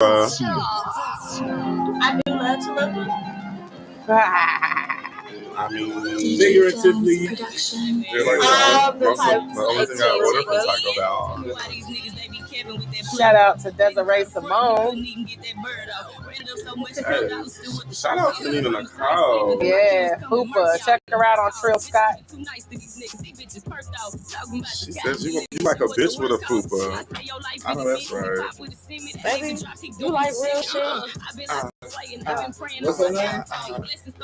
I do love to look. I mean, figuratively, they're like the only thing I order from Taco Bell. Shout out to Desiree Simone. Shout out to Nina Nicole. Yeah, Hoopa. Check her out on Trill Scott. She says you like a bitch with a fupa. I know that's right. Baby, you like real shit? What's her name?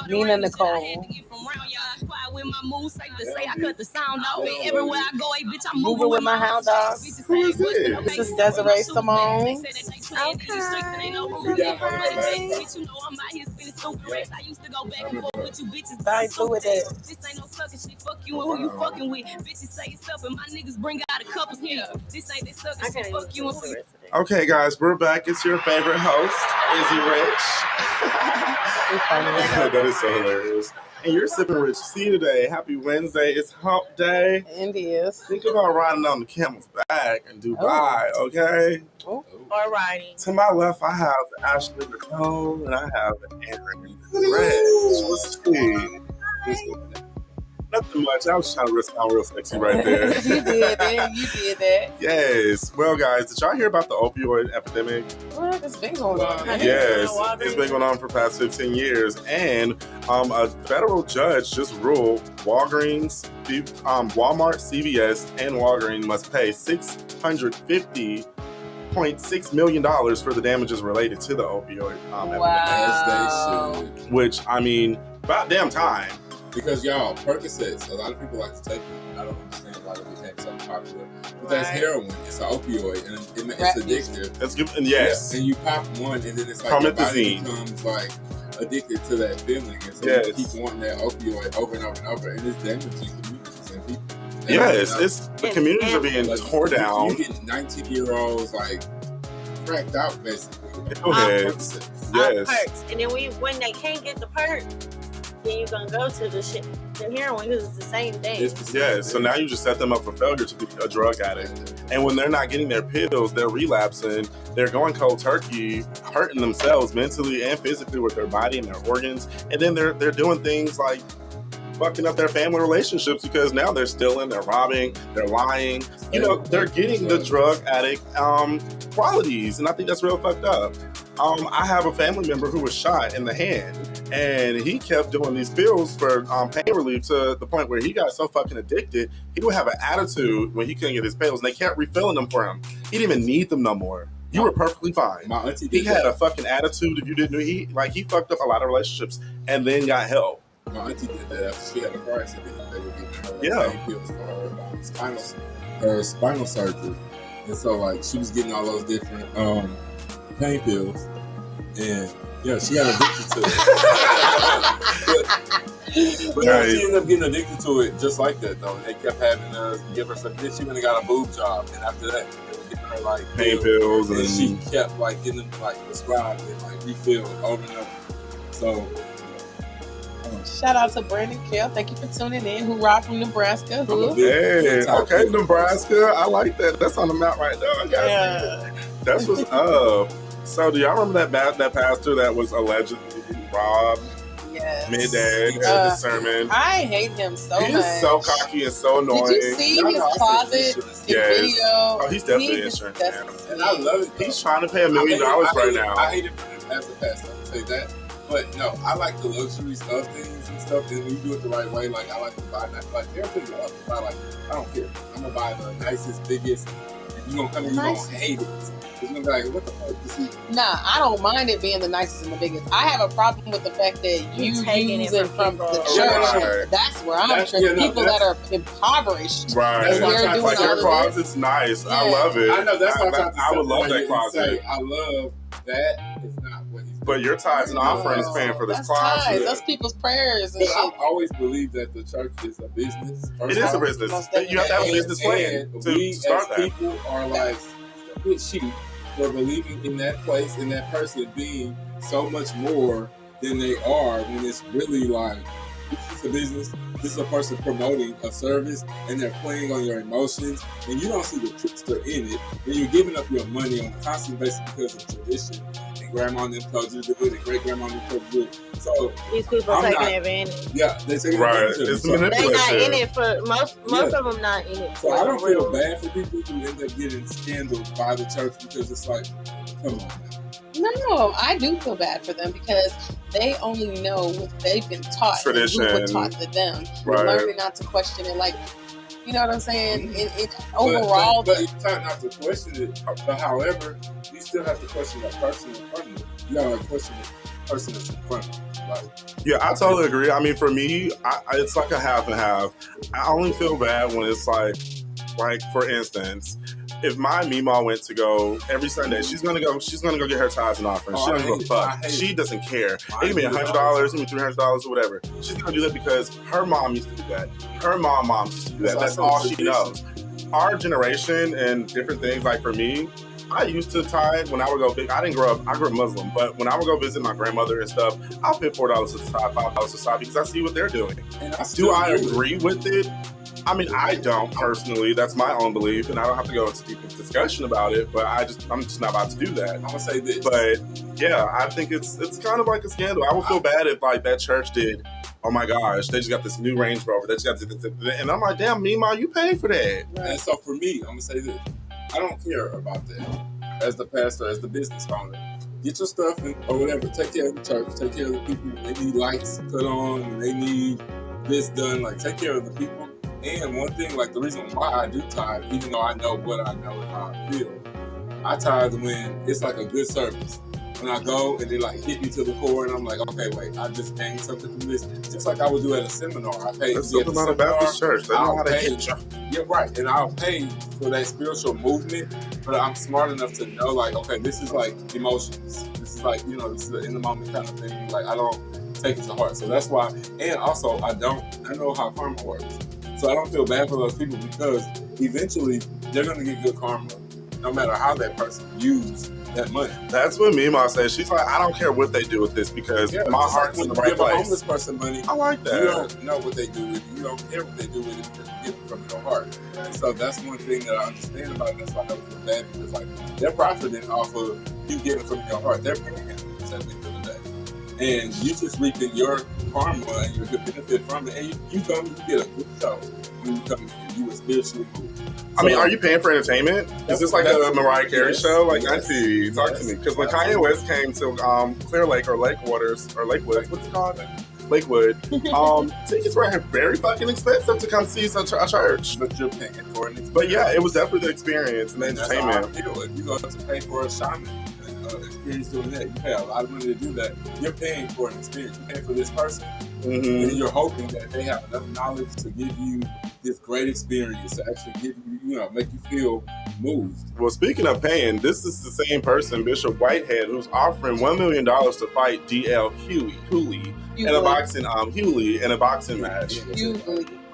Nina Nicole. Moving with my hound dogs. Who is this? This is Desiree Simone. I ain't through with it. Okay, guys, we're back. It's your favorite host, Izzy Rich. That is so hilarious. And you're sipping Rich Tea today. Happy Wednesday. It's hump day. It is. Think about riding on the camel's back in Dubai, okay? Or riding. To my left, I have Ashley Nicole, and I have Aaron Rich. What's tea? Nothing much. I was trying to sound real sexy right there. You did that. Yes. Well, guys, did y'all hear about the opioid epidemic? Well, it's been going on. Yes, it's been going on for the past 15 years. And a federal judge just ruled Walgreens, Walmart, CVS, and Walgreens must pay $650.6 million for the damages related to the opioid epidemic. As they should. Which, I mean, about damn time. Because y'all, Percocets, a lot of people like to take them. I don't understand why they became so popular. But that's heroin. It's an opioid, and it's addictive. That's good. And yes. Yeah, and you pop one, and then it's like your body becomes like addicted to that feeling. And so you keep wanting that opioid over and over and over, and it's damaging communities and people. Yes, it's the communities are being tore down. You get 19-year-olds like cracked out, basically. Yes. Perks. And then when they can't get the perk, then you're going to go to the heroin because it's the same thing. So now you just set them up for failure to be a drug addict. And when they're not getting their pills, they're relapsing. They're going cold turkey, hurting themselves mentally and physically with their body and their organs. And then they're doing things like fucking up their family relationships because now they're stealing, they're robbing, they're lying. You know, they're getting the drug addict qualities. And I think that's real fucked up. I have a family member who was shot in the hand, and he kept doing these pills for pain relief to the point where he got so fucking addicted, he would have an attitude when he couldn't get his pills, and they kept refilling them for him. He didn't even need them no more. You were perfectly fine. My auntie he had a fucking attitude. If you didn't know, he fucked up a lot of relationships and then got help. My auntie did that after she had a car accident. They were giving her pain pills for her spinal surgery, and so like she was getting all those different pain pills, and she had addiction to it. but she ended up getting addicted to it just like that though. And they kept having to give her some. Then she went and got a boob job, and after that, they were giving her like pain pills, and she kept like getting them like prescribed and like refilled over and over. So. Shout out to Brandon Kell. Thank you for tuning in. Hoorah from Nebraska. Hey, okay, Nebraska. I like that. That's on the map right there. That's what's up. So, do y'all remember that pastor that was allegedly robbed? Yes. Mid-day in the sermon. I hate him so much. He is so cocky and so annoying. Did you see his closet video? Oh, he's definitely an insurance man. And I love it. He's trying to pay $1 million right now. I hate it for him as a pastor. I would say that. But no, I like the luxuries of things and stuff. And when you do it the right way, like I like to buy like everything you love to buy. Like I don't care. I'm gonna buy the nicest, biggest, and you're gonna come and you're gonna hate it. You're gonna be like, what the fuck is he? Nah, I don't mind it being the nicest and the biggest. I have a problem with the fact that you use it from the church. Right. That's where I'm tripping. People that are impoverished. Right. Like your closet's nice. I love it. I know that's what I would love that closet. I love that. It's not what he's. But your tithes and offering is paying for this closet. Tithes. That's people's prayers and shit. I've always believed that the church is a business. It is a business. You have to have a business plan to start that. People are like stupid sheep for believing in that place and that person being so much more than they are when it's really like This is a business. This is a person promoting a service, and they're playing on your emotions, and you don't see the trickster in it. Then you're giving up your money on a constant basis because of tradition. And grandma and them told you to do it, and great grandma and them told you to do it. So these people taking advantage. Yeah, they taking advantage. Right. It's They're not in it for most of them. Not in it. So I don't feel bad for people who end up getting scandaled by the church because it's like, come on. No, I do feel bad for them because they only know what they've been taught. Tradition. And who was taught to them. Right. Learning not to question it. Like, you know what I'm saying? It overall. But you try not to question it. But however, you still have to question that person in front of you. You gotta question the person that's in front of you. Like, yeah, I totally agree. I mean, for me, it's like a half and half. I only feel bad when it's like for instance, if my Meemaw went to go every Sunday, she's gonna go get her tithes and offerings. She doesn't give a fuck. She doesn't care. It can be $100, it can be $300 or whatever. She's gonna do that because her mom used to do that. Her mom used to do that. That's all she knows. Our generation and different things, like for me, I used to tithe when I would go big. I grew up Muslim, but when I would go visit my grandmother and stuff, I'll pay $4 to the side, $5 to the side because I see what they're doing. Do I agree with it? I mean, I don't personally. That's my own belief, and I don't have to go into deep discussion about it. But I'm just not about to do that. I'm gonna say this. But yeah, I think it's kind of like a scandal. I would feel bad if like that church did. Oh my gosh, they just got this new Range Rover. They just got this, and I'm like, damn, Meemaw, you paid for that. And so for me, I'm gonna say this. I don't care about that. As the pastor, as the business owner, get your stuff or whatever. Take care of the church. Take care of the people. They need lights put on. And they need this done. Like, take care of the people. And one thing, like the reason why I do tithe, even though I know what I know and how I feel, I tithe when it's like a good service. When I go and they like hit me to the core, and I'm like, okay, wait, I just gained something from this. Just like I would do at a seminar. I pay. That's something about a Baptist church. They know how to hit you. Yeah, right. And I'll pay for that spiritual movement, but I'm smart enough to know, like, okay, this is like emotions. This is like, this is an in the moment kind of thing. Like, I don't take it to heart. So that's why. And also, I know how karma works. So I don't feel bad for those people because eventually they're going to get good karma no matter how that person used that money. That's what Meemaw says. She's like, I don't care what they do with this because my heart's in the right place. Give a homeless person money. I like that. You don't know what they do with it. You don't care what they do with it because you give it from your heart. And so that's one thing that I understand about it. That's why I don't feel bad because like they're profiting off of you giving from your heart. They're paying at the end of the day. And you just reaping your karma and your good benefit from it. And you come and you get a good show when you come and you were spiritually moved. I mean, are you paying for entertainment? Is this like a Mariah Carey show? Like, Auntie, talk to me. Because when Kanye West came to Clear Lake or Lakewood, what's it called? Lakewood. Tickets were very fucking expensive to come see a church. But you're paying for it. But yeah, it was definitely the experience and the entertainment. If you go to pay for a shaman experience doing that, you pay a lot of money to do that. You're paying for an experience. You're paying for this person. And you're hoping that they have enough knowledge to give you this great experience to actually give you, make you feel moved. Well, speaking of paying, this is the same person, Bishop Whitehead, who's offering $1 million to fight DL Hewley in a boxing match.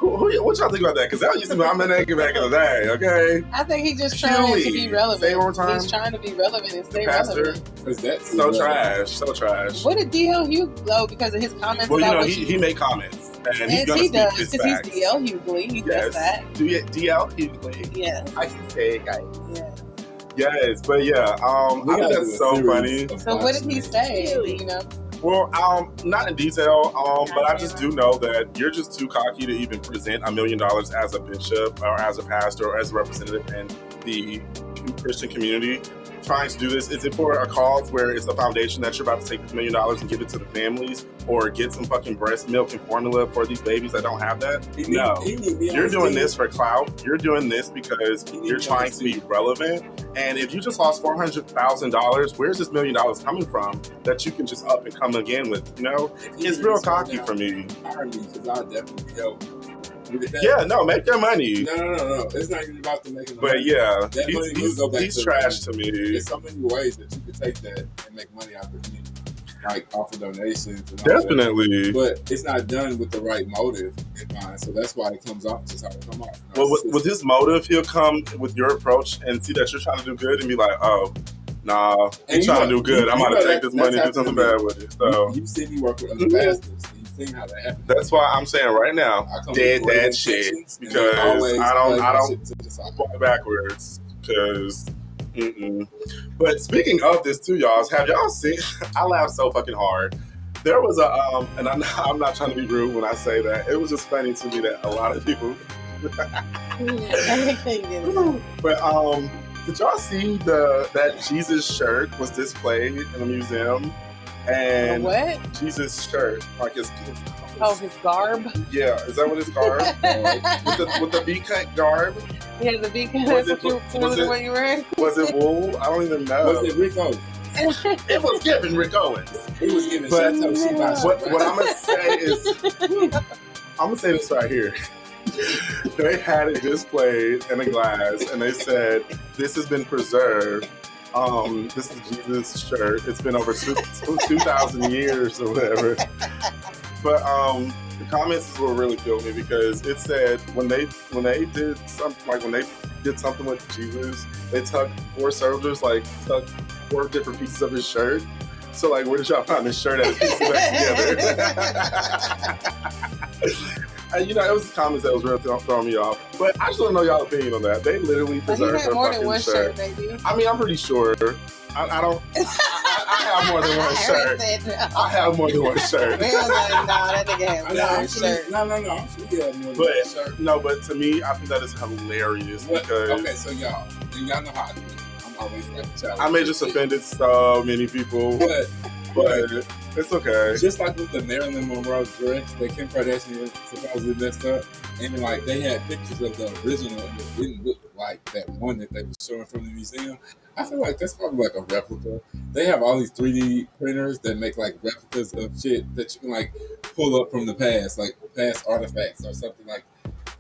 What y'all think about that? Because that used to be my nigga back in the day, okay? I think he's just trying to be relevant. Say it one time. He's trying to be relevant and stay relevant. That's so trash. What did DL Hughley, because of his comments? Well, he made comments. And he's going to speak his facts. He's DL Hughley. He does that. DL Hughley. Yeah. I can say it, guys. Yeah. Yes, but yeah, I think that's so funny. So what did he say? Do you know? Well, not in detail, but I just do know that you're just too cocky to even present $1 million as a bishop or as a pastor or as a representative in the Christian community. Trying to do this, is it for a cause where it's a foundation that you're about to take $1 million and give it to the families, or get some fucking breast milk and formula for these babies that don't have that? No, you're doing this for clout. You're doing this because you're trying to be relevant. And if you just lost $400,000, where's this $1 million coming from that you can just up and come again with? It's real cocky for me. Because I definitely help. Yeah, no, make your money. No. It's not even about the making the money. But yeah, he's trash to me. There's so many ways that you could take that and make money out of the community. Like off of donations. And definitely. But it's not done with the right motive in mind. So that's why it comes off just how it comes off. Well, with his motive, he'll come with your approach and see that you're trying to do good and be like, oh, nah, he's trying to do good. I'm going to take this money and do something bad with it. So you see me work with other pastors. seen how that happened. That's why I'm saying right now, dead that shit, because I don't walk backwards, because. But speaking of this too, y'all, have y'all seen? I laughed so fucking hard. There was a and I'm not trying to be rude when I say that. It was just funny to me that a lot of people. But did y'all see that Jesus shirt was displayed in a museum? And what? Jesus shirt, like his garb. Yeah, is that what his garb? with the V-cut garb. Yeah, the V-cut. That's what you wearing. Was it wool? I don't even know. Was it Rick Owens? It was giving Rick Owens. It was giving. But what I'm gonna say is, I'm gonna say this right here. They had it displayed in a glass, and they said, "This has been preserved. This is Jesus' shirt. It's been over 2,000 years or whatever." But the comments will really kill me because it said when they did something with Jesus, they took 4 soldiers took 4 different pieces of his shirt. So where did y'all find this shirt at? Piece it back together. And, it was the comments that was really throwing me off. But I just want to know y'all opinion on that. They literally deserve their more fucking than one shirt. baby. I mean, I'm pretty sure. I don't. I have more than one shirt. I have more than one shirt. That nigga has one shirt. No. I'm sure he has more than one shirt. No, but to me, I think that is hilarious because. Okay, so y'all know how I do it. I'm always challenge. I may just offended so many people, but it's okay. Just like with the Marilyn Monroe dress that Kim Kardashian supposedly messed up, and they had pictures of the original, and it didn't look like that one that they were showing from the museum. I feel like that's probably a replica. They have all these 3D printers that make replicas of shit that you can pull up from the past, past artifacts or something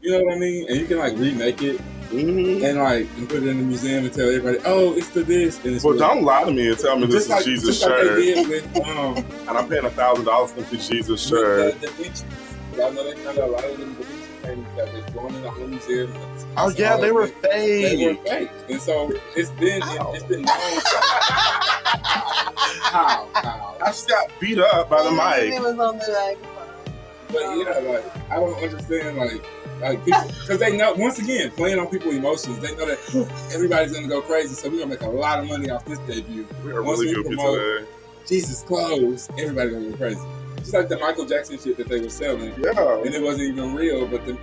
you know what I mean? And you can remake it and put it in the museum and tell everybody, oh, it's to this. And it's don't lie to me and tell me this is Jesus' shirt. Like they did with, and I'm paying $1,000 for the Jesus shirt. The Vinci. I know they found a lot of them Da Vinci paintings that were going in the whole museum. Oh yeah, they were fake. They were fake, and so it's been known. How? I just got beat up by the mic. It was on the But yeah, I don't understand people, because they know, once again, playing on people's emotions, they know that everybody's gonna go crazy, so we're gonna make a lot of money off this debut. Once we promote Jesus clothes, everybody's gonna go crazy. Just like the Michael Jackson shit that they were selling. Yeah. And it wasn't even real, but the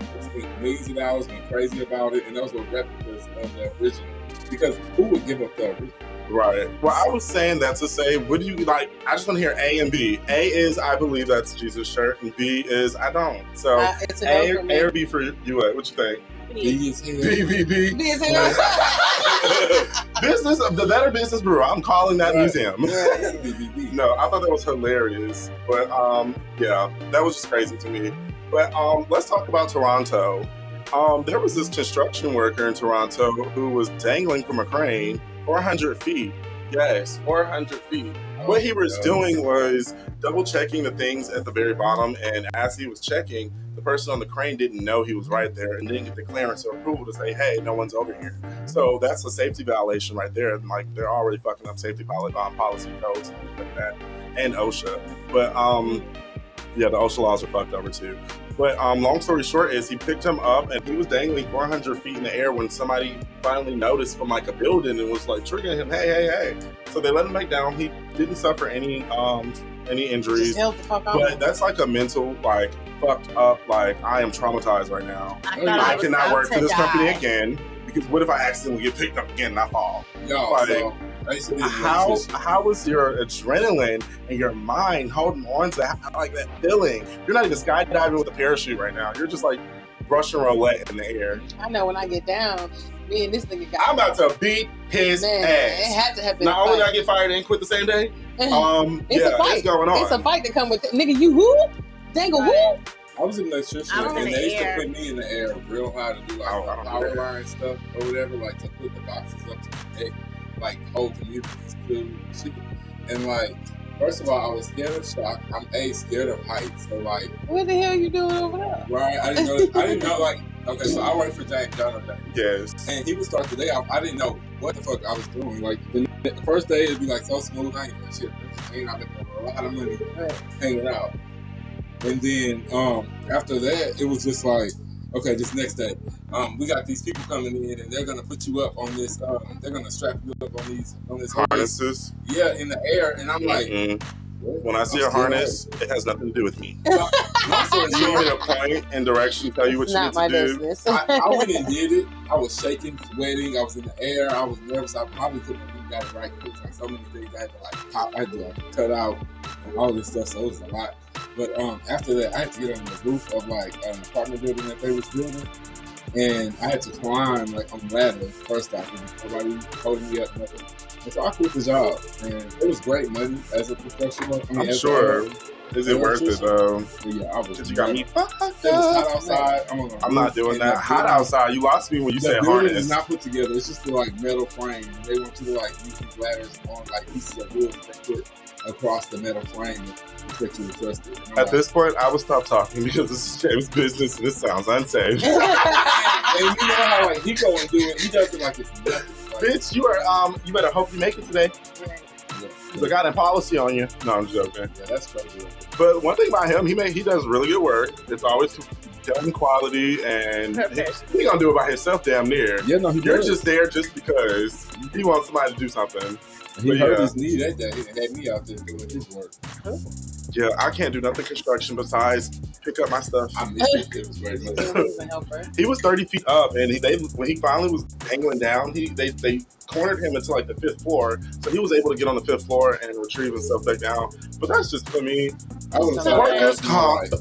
millions of dollars went crazy about it, and those were replicas of the original. Because who would give up the original? Right. Well, I was saying that to say, what do you like? I just want to hear A and B. A is I believe that's Jesus' shirt, and B is I don't. So it's A or B for you. What you think? B is hell. B. B is hell. Business, the Better Business Bureau. I'm calling that museum. Right. No, I thought that was hilarious. But yeah, that was just crazy to me. But let's talk about Toronto. There was this construction worker in Toronto who was dangling from a crane 400 feet. Yes, 400 feet. What he was doing was double checking the things at the very bottom, and as he was checking, the person on the crane didn't know he was right there and didn't get the clearance or approval to say, hey, no one's over here. So that's a safety violation right there. They're already fucking up safety policy codes and things like that, and OSHA. But yeah, the OSHA laws are fucked over too. But long story short is he picked him up and he was dangling 400 feet in the air when somebody finally noticed from a building and was triggering him, hey. So they let him back down. He didn't suffer any injuries. Just held the fuck but that's a mental, fucked up, I am traumatized right now. I cannot work for this company again because what if I accidentally get picked up again and I fall? No, how was your adrenaline and your mind holding on to that feeling? You're not even skydiving with a parachute right now. You're just Russian roulette in the air. I know when I get down, me and this nigga I'm about to beat his ass. It had to have been. Not only did I get fired and quit the same day. It's a fight. It's going on. It's a fight to come with nigga. You who? Dangle who? I was in the electrician and they used to put me in the air real high to do power line stuff or whatever, to put the boxes up to the neck, whole communities to shit. And first of all, I was scared of shock. I'm scared of heights. So what the hell you doing over there? Right, I didn't know okay, so I work for Jack Jonathan. Yes. And he would start the day off. I didn't know what the fuck I was doing. The first day it'd be so smooth. I ain't doing shit. I've been for a lot of money hanging out. And then after that, it was just like, okay, this next day, we got these people coming in, and they're gonna put you up on this. They're gonna strap you up on this harnesses. Yeah, in the air, and I'm like, when I see a harness, it has nothing to do with me. You want me to point and direction, tell you what you need to do? Business. I went and did it. I was shaking, sweating. I was in the air. I was nervous. I probably couldn't have even got it right. It was like so many things I had to like pop. I had to like cut out and all this stuff. So it was a lot. But after that, I had to get on the roof of like an apartment building that they was building, and I had to climb like on ladders first off, and nobody holding me up, nothing. And so I quit the job, and it was great money as a professional. I'm sure. Is it worth it though? Yeah, I was. Because you got me fucked up. It was hot outside. I'm not doing that. Hot outside. You lost me when you said harness. It's not put together. It's just the like metal frame. They want you to like use these ladders on like pieces of wood that they put across the metal frame to get you to trust it. At this point, I would stop talking because this is James' business and this sounds unsafe. And you know how like he go and do it. He does it like it's nothing. Like, bitch, you better hope you make it today. Because I got a policy on you. No, I'm joking. Yeah, that's crazy. But one thing about him, he does really good work. It's always done quality, and he gonna do it by himself damn near. Yeah, no, you're just there just because he wants somebody to do something. He hurt his knee that day and had me out there doing his work. Yeah, I can't do nothing construction besides pick up my stuff. I missed it. It was very much. He was 30 feet up, and when he finally was dangling down, they cornered him into like the 5th floor, so he was able to get on the 5th floor and retrieve himself back down. But that's just for me. I was workers' comp.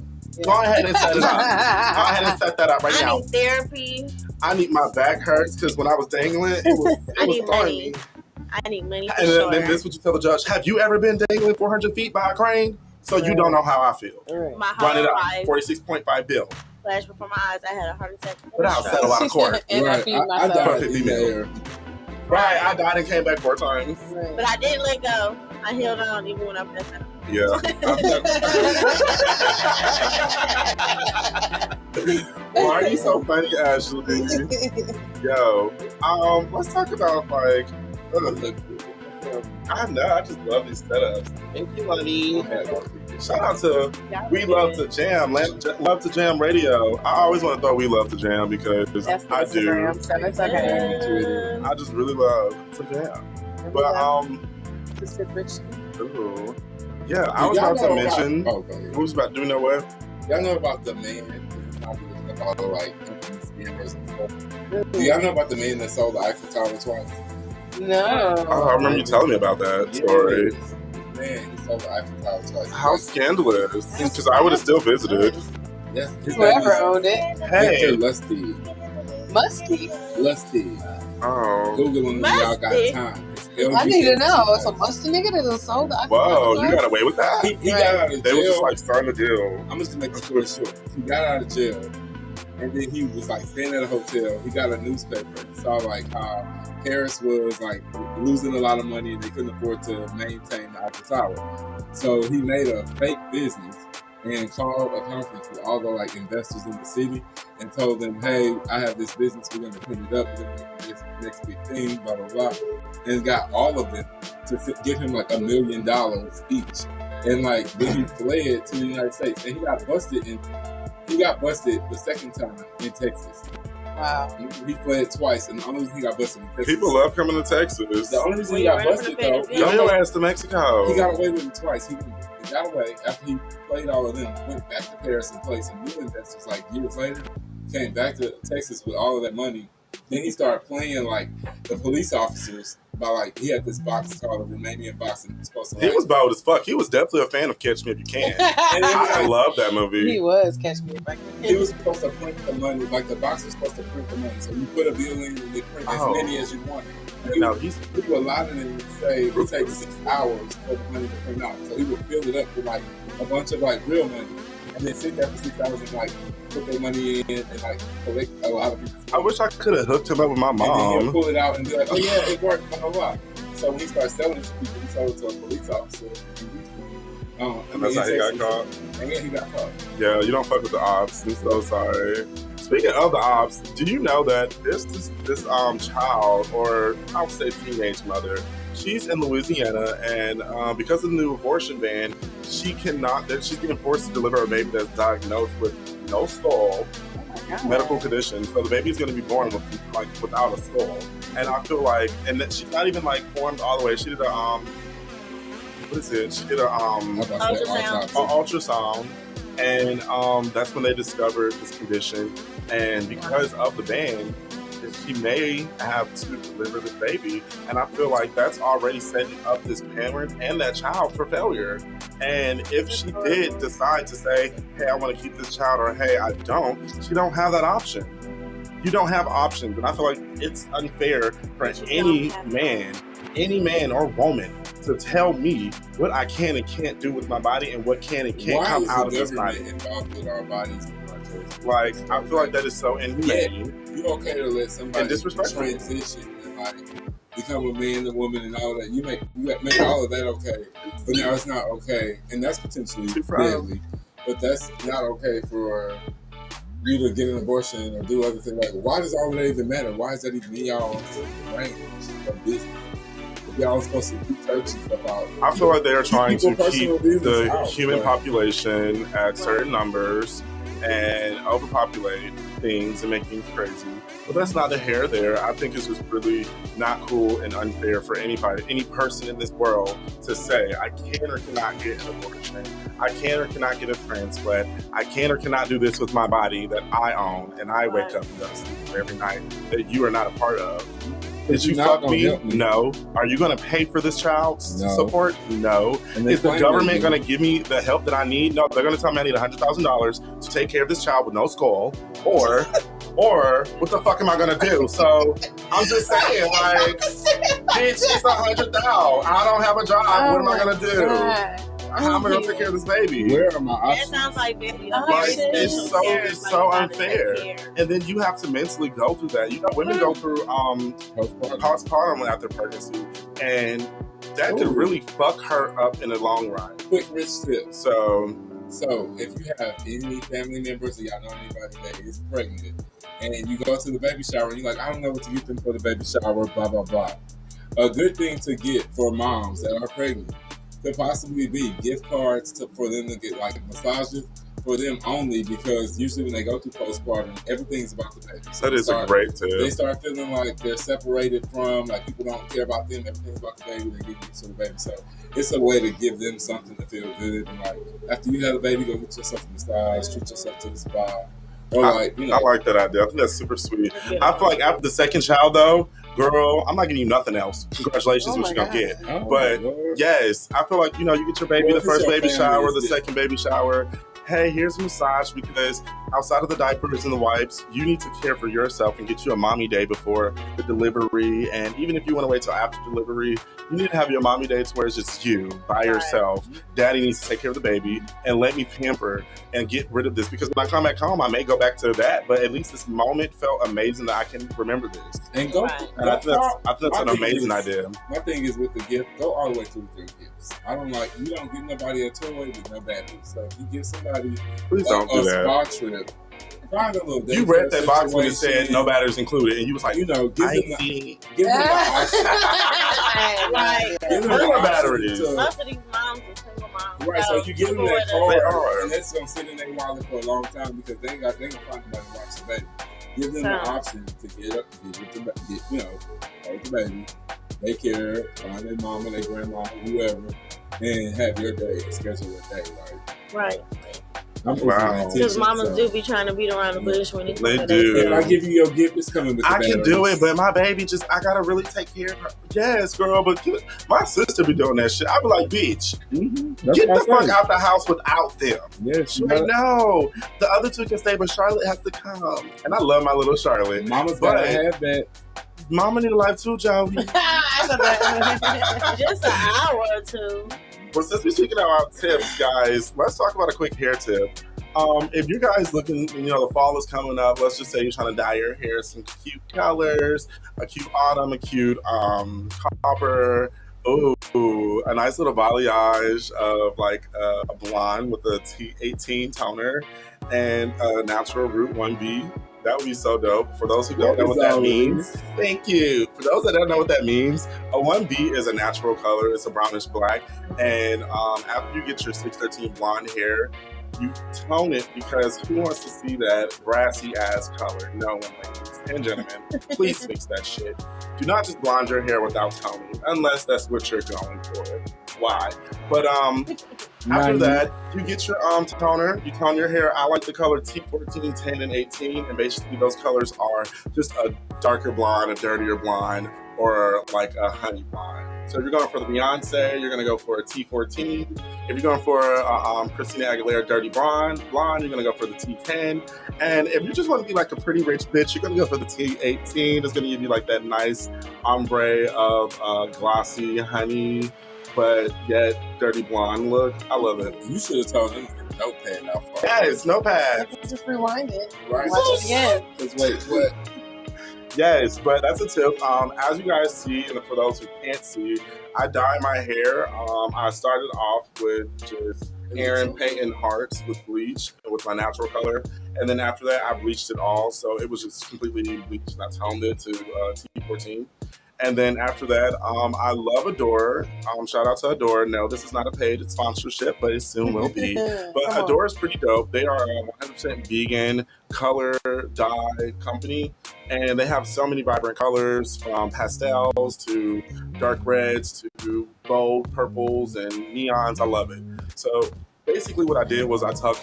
Go ahead and set it up. Go ahead and set that up right now. I need therapy. I need my back hurts because when I was dangling, it was throwing me. I need money. And then this is what you tell the judge: have you ever been dangling 400 feet by a crane? So you don't know how I feel. My Run it up. life 46.5 bill. flashed before my eyes. I had a heart attack. But I'll settle out of court. And I feed myself. For 50 million. Right, I died and came back 4 times. Right. But I didn't let go. I held on even when I passed out. Yeah. Why are you so funny, Ashley? Yo, let's talk about like. I know. I just love these setups. Thank you, honey. Shout out to We Love to Jam, Love to Jam Radio. I always want to throw We Love to Jam because I do. I just really love to jam. But ooh. Yeah, I was about to mention. Who's about? Do you know what? Y'all know about the man? All the like scammers and stuff. Do y'all know about the man that sold the Eiffel Tower twice? No. Oh, I remember you telling me about that story. Man, he sold the Eiffel Tower twice. How scandalous! Because I would have still visited. Yes, whoever owned it. Hey, Lustig. Musty. Lustig. Oh. Google him when y'all got time. I need to know. It's a musty nigga that done sold the Whoa, you got away with that? He got out of jail. They were just like starting a deal. I'm just gonna make the story short. He got out of jail, and then he was like staying at a hotel. He got a newspaper. He saw like how Paris was like losing a lot of money and they couldn't afford to maintain the Eiffel Tower. So he made a fake business and called a conference with all the like investors in the city and told them, hey, I have this business, we're gonna put it up, we're gonna make this next big thing, blah blah blah. And got all of them to give him like $1 million each. And like then he fled to the United States and he got busted the second time in Texas. Wow. He fled twice, and the only reason he got busted in Texas. People love coming to Texas. The only reason he got busted, though, Go your ass to Mexico. He got away with it twice. He got away after he played all of them, went back to Paris and played some new investors like years later, came back to Texas with all of that money. Then he started playing like the police officers by like, he had this box called the Romanian box, and he was supposed to like, he was bold as fuck. He was definitely a fan of Catch Me If You Can. I love that movie. He was Catch Me If I Can. He was supposed to print the money, like the box was supposed to print the money. So you put a bill in and they print as many as you wanted. No, he would allow them to say it would take 6 hours for the money to print out. So he would fill it up with like a bunch of like real money, and then sit there for 6 hours and like put their money in and like collect a lot of people. I wish I could have hooked him up with my mom. And then he'll pull it out and be like, oh yeah, it worked, blah blah blah. So when he started selling it to people, he sold it to a police officer. And that's how he got caught. And yeah, he got caught. Yeah, you don't fuck with the ops. I'm so sorry. Speaking of the ops, do you know that this child, or I would say teenage mother, she's in Louisiana, and because of the new abortion ban, she's being forced to deliver a baby that's diagnosed with no skull, medical condition. So the baby's going to be born without a skull. And I feel like, and that she's not even formed all the way. She did a what is it? She did a ultrasound, and that's when they discovered this condition. And because of the ban, she may have to deliver the baby, and I feel like that's already setting up this parent and that child for failure. And if she did decide to say, hey, I want to keep this child, or hey, I don't, she don't have that option. You don't have options, and I feel like it's unfair for any man or woman to tell me what I can and can't do with my body and what can and can't come out of this body. Involved with our bodies and our choices? Like, I feel like that is so inhumane. You okay to let somebody transition and become a man and woman and all that? You make all of that okay, but now it's not okay, and that's potentially deadly. But that's not okay for you to get an abortion or do other things. Like, why does all of that even matter? Why is that even in y'all's range of business? If y'all supposed to keep church and stuff out. I feel like they are trying to keep the human population at certain numbers and overpopulate things and make things crazy. But that's neither here nor there. I think it's just really not cool and unfair for anybody, any person in this world, to say, I can or cannot get an abortion. I can or cannot get a transplant. I can or cannot do this with my body that I own and I wake up and go to sleep every night that you are not a part of. Did you fuck me? No. Are you going to pay for this child's support? No. Is the government going to give me the help that I need? No. They're going to tell me I need $100,000 to take care of this child with no skull, or what the fuck am I going to do? So I'm just saying, bitch, it's $100,000. I don't have a job. What am I going to do? How am I going to take care of this baby? Where are my options? That sounds like it's so unfair. And then you have to mentally go through that. You know, women go through postpartum after pregnancy, and that could really fuck her up in the long run. Quick rich tip. So if you have any family members or y'all know anybody that is pregnant, and you go to the baby shower and you're like, I don't know what to get them for the baby shower, blah, blah, blah. A good thing to get for moms that are pregnant could possibly be gift cards for them to get massages for them only, because usually when they go through postpartum, everything's about the baby. So that is a great tip. They start feeling like they're separated from, people don't care about them, everything's about the baby, they get used to the baby. So it's a way to give them something to feel good. And after you have a baby, go get yourself a massage, treat yourself to the spa. Or I like that idea. I think that's super sweet. I feel like after the second child, though, girl, I'm not giving you nothing else. Congratulations, what you're going to get. But yes, I feel like, you get your baby, the first baby shower, the second baby shower. Hey, here's a massage, because outside of the diapers and the wipes, you need to care for yourself and get you a mommy day before the delivery. And even if you want to wait till after delivery, you need to have your mommy day to where it's just you by yourself. Daddy needs to take care of the baby and let me pamper and get rid of this, because when I come back home, I may go back to that. But at least this moment felt amazing that I can remember this. And go. And I think that's an amazing idea. My thing is with the gift, go all the way to the gifts. I don't you don't give nobody a toy with no battery. So if you give somebody please don't do that. Spa trip, find a little you read that box when it said no batteries included, and you was like, give them the option. Give them the batteries. Most of these moms are single moms. Right, so you give them that card, and that's gonna sit in their wallet for a long time, because they gonna find somebody to watch the baby. Give them the option to get up, hold the baby, take care, find their mama, their grandma, whoever, and have your day, schedule a day, right. Wow. Because mamas do be trying to beat around the bush when it's they do. If I give you your gift, it's coming with the batteries. I can do it, but my baby I gotta really take care of her. Yes, girl, but my sister be doing that shit. I be like, bitch, get the fuck out the house without them. Yes, she's like, no, the other two can stay, but Charlotte has to come. And I love my little Charlotte. Mama's gotta have that. Mama need a life too, Joey. Just an hour or two. Well, since we're speaking about tips, guys, let's talk about a quick hair tip. If you guys looking, the fall is coming up. Let's just say you're trying to dye your hair some cute colors, a cute autumn, a cute copper. Ooh, a nice little balayage of a blonde with a T18 toner and a natural Root 1B That would be so dope. For those who don't know what that means, thank you. For those that don't know what that means, a 1B is a natural color. It's a brownish black. And after you get your 613 blonde hair, you tone it, because who wants to see that brassy ass color? No one, ladies and gentlemen. Please fix that shit. Do not just blonde your hair without toning, unless that's what you're going for. Why? But after that, you get your toner. You tone your hair. I like the color T14, 10, and 18. And basically those colors are just a darker blonde, a dirtier blonde, or like a honey blonde. So if you're going for the Beyonce, you're going to go for a T14. If you're going for Christina Aguilera Dirty Blonde, you're going to go for the T10. And if you just want to be like a pretty rich bitch, you're going to go for the T18. It's going to give you like that nice ombre of glossy honey, but yet dirty blonde look. I love it. You should have told them to get a notepad now. Yes, notepad. Just rewind it. Right. Watch it again. Wait, what? Yes, but that's a tip. As you guys see, and for those who can't see, I dye my hair. I started off with just Aaron painting hearts with bleach with my natural color. And then after that, I bleached it all. So it was just completely bleached, and I toned it to T14. And then after that, I love Adore. Shout out to Adore. No, this is not a paid sponsorship, but it soon will be. But Adore is pretty dope. They are a 100% vegan color dye company, and they have so many vibrant colors, from pastels to dark reds to bold purples and neons. I love it. So basically what I did was I took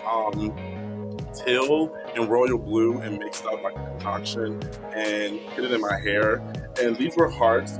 teal and royal blue and mixed up like a concoction and put it in my hair. And these are hearts,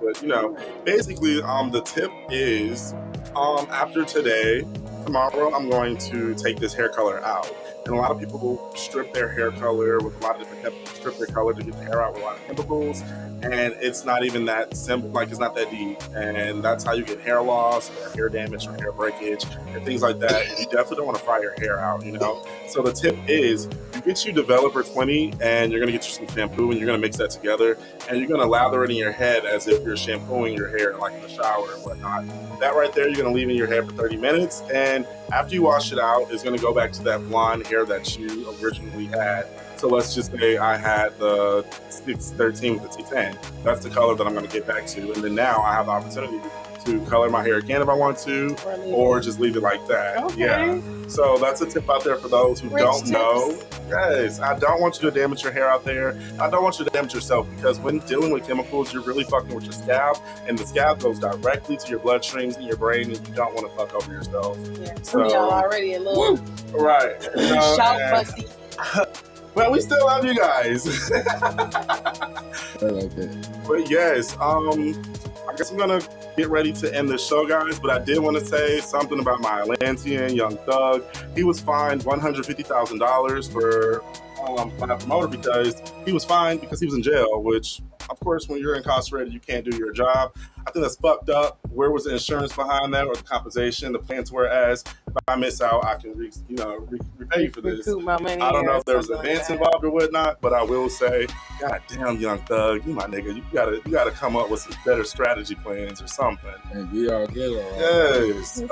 but you know, basically the tip is after today, tomorrow I'm going to take this hair color out. And a lot of people will strip their hair color with a lot of different chemicals, strip their color to get the hair out with a lot of chemicals. And it's not even that simple, like it's not that deep. And that's how you get hair loss or hair damage or hair breakage and things like that. And you definitely don't want to fry your hair out, you know? So the tip is you get you Developer 20 and you're going to get you some shampoo and you're going to mix that together. And you're going to lather it in your head as if you're shampooing your hair like in the shower and whatnot. That right there, you're going to leave in your hair for 30 minutes. And after you wash it out, it's going to go back to that blonde hair that you originally had. So let's just say I had the 613 with the T10. That's the color that I'm going to get back to. And then now I have the opportunity to color my hair again if I want to, or just leave it like that. Okay. Yeah. So that's a tip out there for those who don't know. Yes, I don't want you to damage your hair out there. I don't want you to damage yourself, because when dealing with chemicals, you're really fucking with your scalp, and the scalp goes directly to your bloodstreams and your brain, and you don't want to fuck over yourself. Yeah, some of y'all already a little right. shout fussy. But we still love you guys. I like that. But yes, I guess I'm gonna get ready to end the show, guys. But I did want to say something about my Atlantean, Young Thug. He was fined $150,000 for by a promoter because he was fined because he was in jail, which, of course, when you're incarcerated, you can't do your job. I think that's fucked up. Where was the insurance behind that, or the compensation? The plans were as, if I miss out, I can repay you for this. I don't know if there was advance involved or whatnot, but I will say, God damn, Young Thug, you my nigga, you gotta come up with some better strategy plans or something. And we all get it. Yes.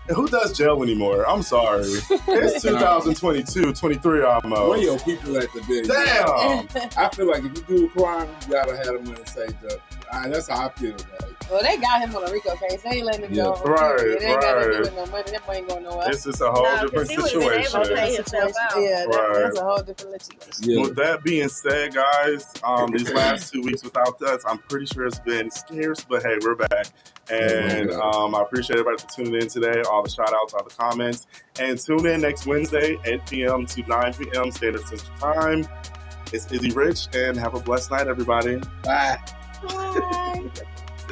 And who does jail anymore? I'm sorry. It's 2022, 23 almost. Where your people at the big? Damn. I feel like if you do a crime, you gotta have them money saved up. That's how I feel about it. Well, they got him on a RICO case. They ain't letting him go. Right, they ain't got to give him no money. That money ain't going nowhere. This is a whole different situation. Yeah, that's a whole different situation. Yeah. With that being said, guys, these last 2 weeks without us, I'm pretty sure it's been scarce, but hey, we're back. And I appreciate everybody for tuning in today, all the shout outs, all the comments. And tune in next Wednesday, 8 p.m. to 9 p.m. Standard Central Time. It's Izzy Rich, and have a blessed night, everybody. Bye. Bye.